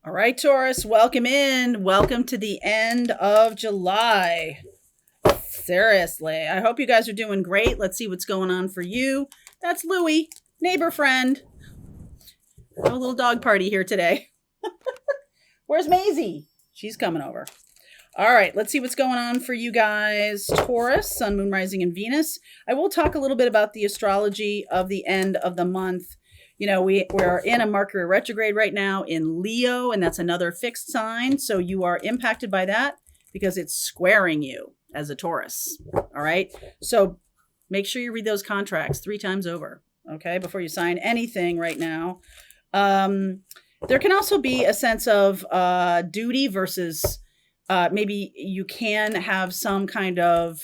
All right, Taurus, welcome in. Welcome to the end of July. Seriously, I hope you guys are doing great. Let's see what's going on for you. That's Louie, neighbor friend. Have a little dog party here today. Where's Maisie? She's coming over. All right, let's see what's going on for you guys. Taurus, Sun, Moon, Rising, and Venus. I will talk a little bit about the astrology of the end of the month. You know, we're in a Mercury retrograde right now in Leo, and that's another fixed sign. So you are impacted by that because it's squaring you as a Taurus. All right. So make sure you read those contracts 3 times over, okay, before you sign anything right now. There can also be a sense of duty versus maybe you can have some kind of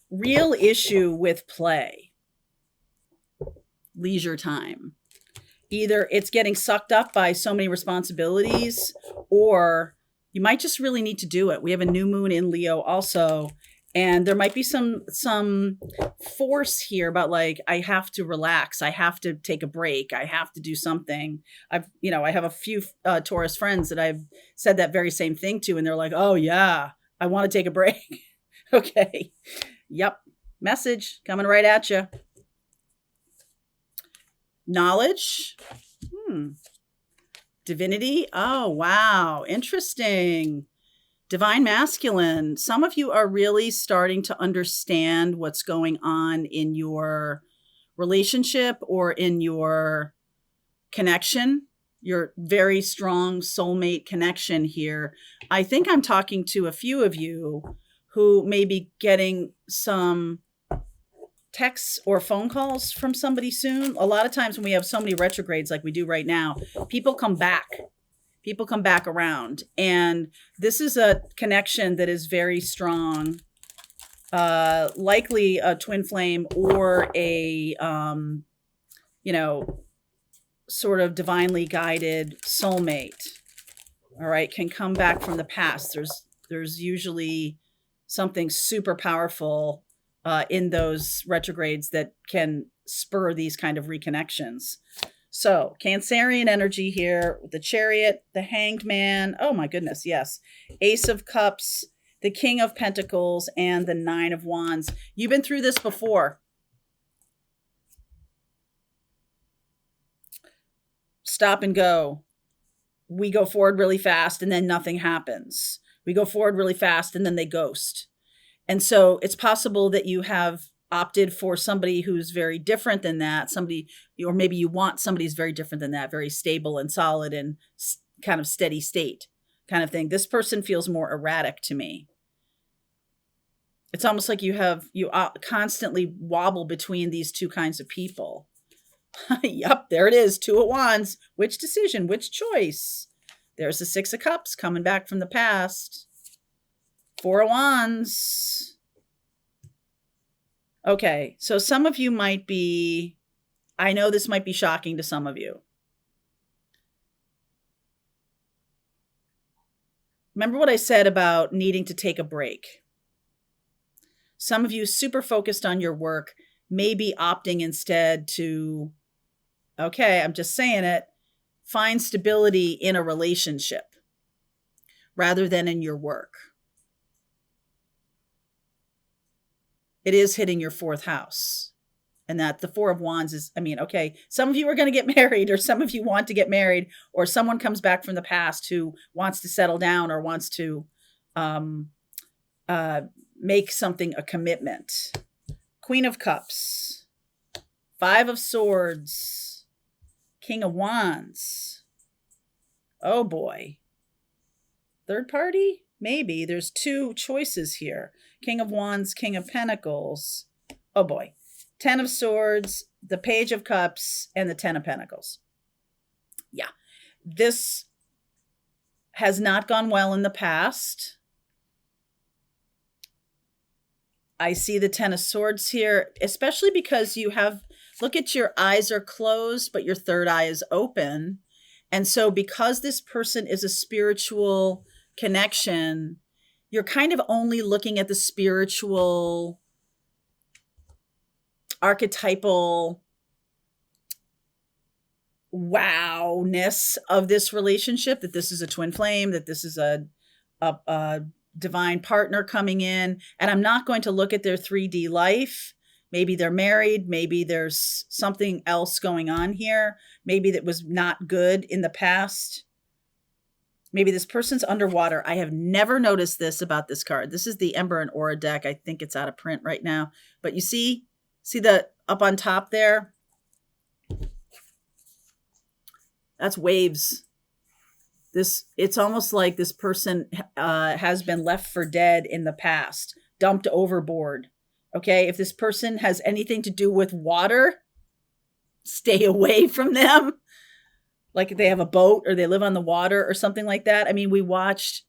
real issue with play. Leisure time. Either it's getting sucked up by so many responsibilities, or you might just really need to do it. We have a new moon in Leo also, and there might be some force here about like, I have to relax, I have to take a break, I have to do something. I have a few Taurus friends that I've said that very same thing to, and they're like, oh yeah, I want to take a break. Okay. Yep. Message coming right at you. Knowledge. Divinity. Oh, wow. Interesting. Divine masculine. Some of you are really starting to understand what's going on in your relationship or in your connection, your very strong soulmate connection here. I think I'm talking to a few of you who may be getting some texts or phone calls from somebody soon. A lot of times when we have so many retrogrades like we do right now, people come back around, and this is a connection that is very strong, likely a twin flame or a sort of divinely guided soulmate. All right, can come back from the past. There's usually something super powerful in those retrogrades that can spur these kind of reconnections. So Cancerian energy here with the Chariot, the Hanged Man. Oh my goodness, yes. Ace of Cups, the King of Pentacles, and the Nine of Wands. You've been through this before. Stop and go. We go forward really fast and then nothing happens. We go forward really fast and then they ghost. And so it's possible that you have opted for somebody who's very different than that, somebody, or maybe you want somebody who's very different than that, very stable and solid and kind of steady state kind of thing. This person feels more erratic to me. It's almost like you constantly wobble between these two kinds of people. Yep, there it is. 2 of Wands. Which decision? Which choice? There's the 6 of Cups coming back from the past. 4 of Wands. Okay, so some of you might be, I know this might be shocking to some of you. Remember what I said about needing to take a break. Some of you super focused on your work may be opting instead to, okay, I'm just saying it, find stability in a relationship rather than in your work. It is hitting your 4th house. And that the 4 of Wands is, okay, some of you are going to get married, or some of you want to get married, or someone comes back from the past who wants to settle down or wants to make something a commitment. Queen of Cups, 5 of Swords, King of Wands. Oh boy. Third party? Maybe. There's 2 choices here. King of Wands, King of Pentacles. Oh boy. 10 of Swords, the Page of Cups, and the 10 of Pentacles. Yeah. This has not gone well in the past. I see the 10 of Swords here, especially because you have, look at your eyes are closed, but your third eye is open. And so because this person is a spiritual connection, you're kind of only looking at the spiritual, archetypal wowness of this relationship, that this is a twin flame, that this is a divine partner coming in. And I'm not going to look at their 3D life. Maybe they're married. Maybe there's something else going on here. Maybe that was not good in the past. Maybe this person's underwater. I have never noticed this about this card. This is the Ember and Aura deck. I think it's out of print right now. But you see the up on top there? That's waves. It's almost like this person has been left for dead in the past, dumped overboard. Okay, if this person has anything to do with water, stay away from them. Like if they have a boat or they live on the water or something like that. I mean, we watched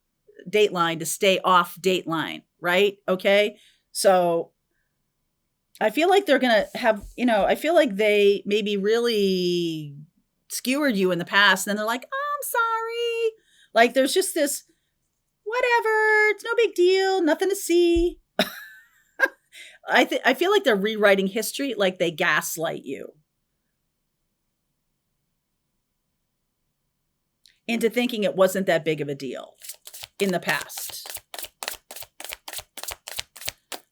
Dateline to stay off Dateline, right? Okay, so I feel like they're going to have, I feel like they maybe really skewered you in the past. And then they're like, oh, I'm sorry. Like there's just this, whatever, it's no big deal, nothing to see. I feel like they're rewriting history, like they gaslight you into thinking it wasn't that big of a deal in the past.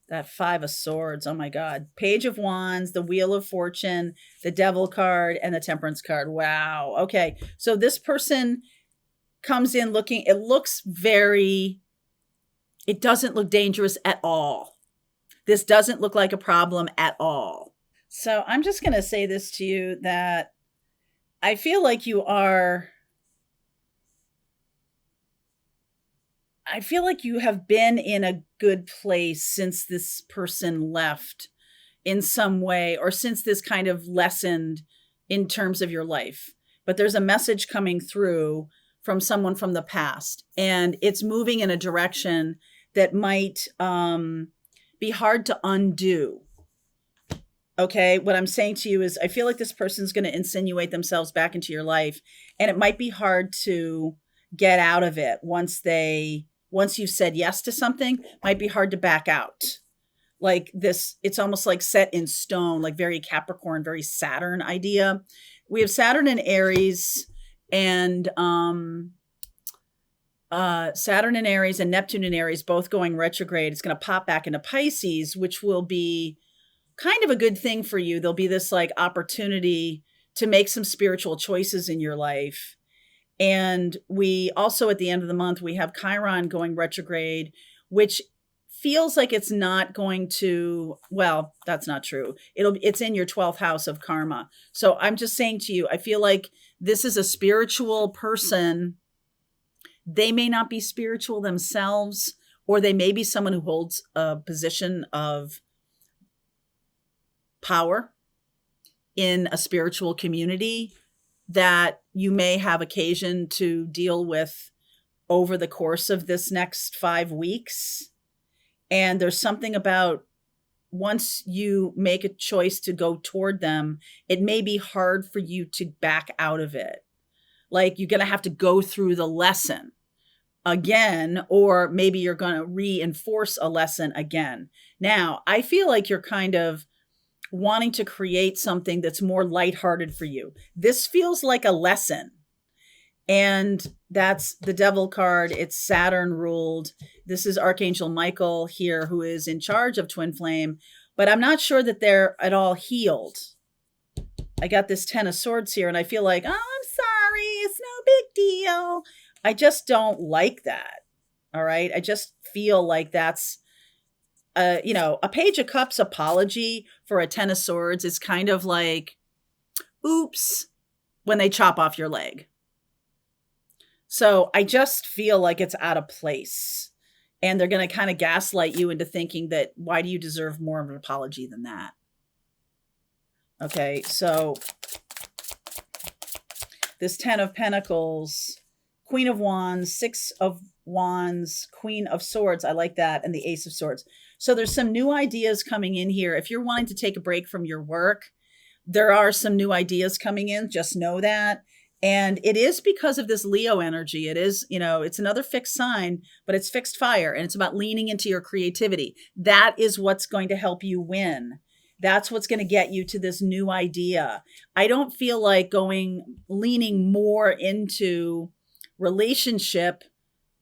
That 5 of Swords, oh my God. Page of Wands, the Wheel of Fortune, the Devil card, and the Temperance card. Wow. Okay. So this person comes in looking, it doesn't look dangerous at all. This doesn't look like a problem at all. So I'm just going to say this to you, that I feel like you have been in a good place since this person left in some way, or since this kind of lessened in terms of your life. But there's a message coming through from someone from the past, and it's moving in a direction that might be hard to undo. Okay, what I'm saying to you is I feel like this person's going to insinuate themselves back into your life, and it might be hard to get out of it once you've said yes to something. Might be hard to back out. Like this, it's almost like set in stone, like very Capricorn, very Saturn idea. We have Saturn in Aries, and Saturn in Aries and Neptune in Aries both going retrograde. It's going to pop back into Pisces, which will be kind of a good thing for you. There'll be this like opportunity to make some spiritual choices in your life. And we also, at the end of the month, we have Chiron going retrograde, which feels like it's not going to, well, that's not true. It's in your 12th house of karma. So I'm just saying to you, I feel like this is a spiritual person. They may not be spiritual themselves, or they may be someone who holds a position of power in a spiritual community that you may have occasion to deal with over the course of this next 5 weeks. And there's something about once you make a choice to go toward them, it may be hard for you to back out of it. Like you're going to have to go through the lesson again, or maybe you're going to reinforce a lesson again. Now, I feel like you're kind of wanting to create something that's more lighthearted for you. This feels like a lesson. And that's the Devil card. It's Saturn ruled. This is Archangel Michael here, who is in charge of Twin Flame, but I'm not sure that they're at all healed. I got this 10 of Swords here, and I feel like, oh, I'm sorry, it's no big deal. I just don't like that. All right. I just feel like that's, a Page of Cups apology for a 10 of Swords is kind of like, oops, when they chop off your leg. So I just feel like it's out of place, and they're going to kind of gaslight you into thinking that, why do you deserve more of an apology than that? Okay. So this 10 of Pentacles, Queen of Wands, 6 of Wands, Queen of Swords. I like that. And the Ace of Swords. So there's some new ideas coming in here. If you're wanting to take a break from your work, there are some new ideas coming in. Just know that. And it is because of this Leo energy. It is, it's another fixed sign, but it's fixed fire. And it's about leaning into your creativity. That is what's going to help you win. That's what's going to get you to this new idea. I don't feel like leaning more into relationship,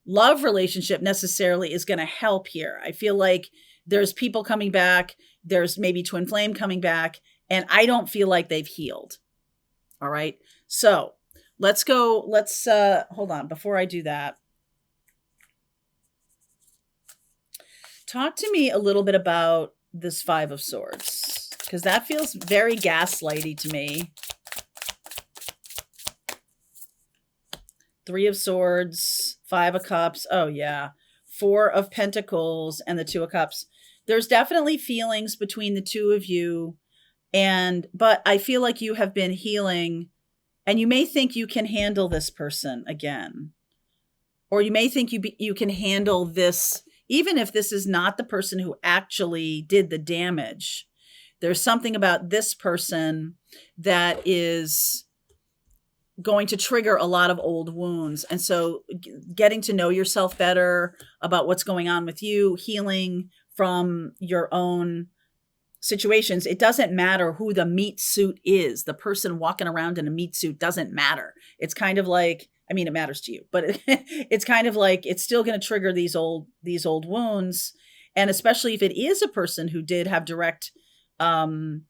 love relationship necessarily is going to help here. I feel like there's people coming back, there's maybe twin flame coming back, and I don't feel like they've healed. All right. So let's hold on. Before I do that, talk to me a little bit about this Five of Swords, because that feels very gaslighty to me. Three of Swords, Five of Cups. Oh, yeah. Four of Pentacles and the Two of Cups. There's definitely feelings between the two of you. But I feel like you have been healing, and you may think you can handle this person again. Or you may think you can handle this, even if this is not the person who actually did the damage. There's something about this person that is going to trigger a lot of old wounds. And so getting to know yourself better about what's going on with you, healing from your own situations. It doesn't matter who the meat suit is. The person walking around in a meat suit doesn't matter. It's kind of like, I mean, it matters to you, but it's kind of like it's still going to trigger these old wounds. And especially if it is a person who did have direct connection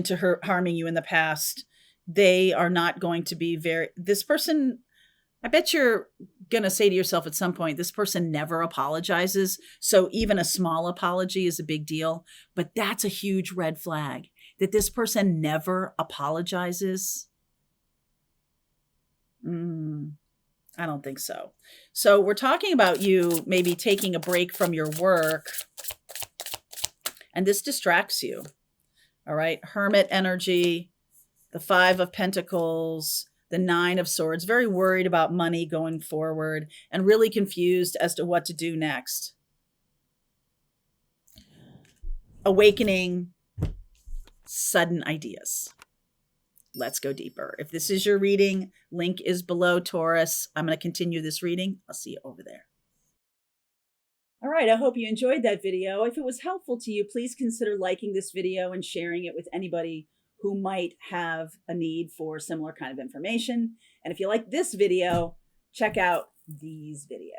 to her harming you in the past, they are not going to be this person, I bet you're going to say to yourself at some point, this person never apologizes. So even a small apology is a big deal. But that's a huge red flag, that this person never apologizes. I don't think so. So we're talking about you maybe taking a break from your work, and this distracts you. All right. Hermit energy, the Five of Pentacles, the Nine of Swords, very worried about money going forward and really confused as to what to do next. Awakening sudden ideas. Let's go deeper. If this is your reading, link is below, Taurus. I'm going to continue this reading. I'll see you over there. All right, I hope you enjoyed that video. If it was helpful to you, please consider liking this video and sharing it with anybody who might have a need for similar kind of information. And if you like this video, check out these videos.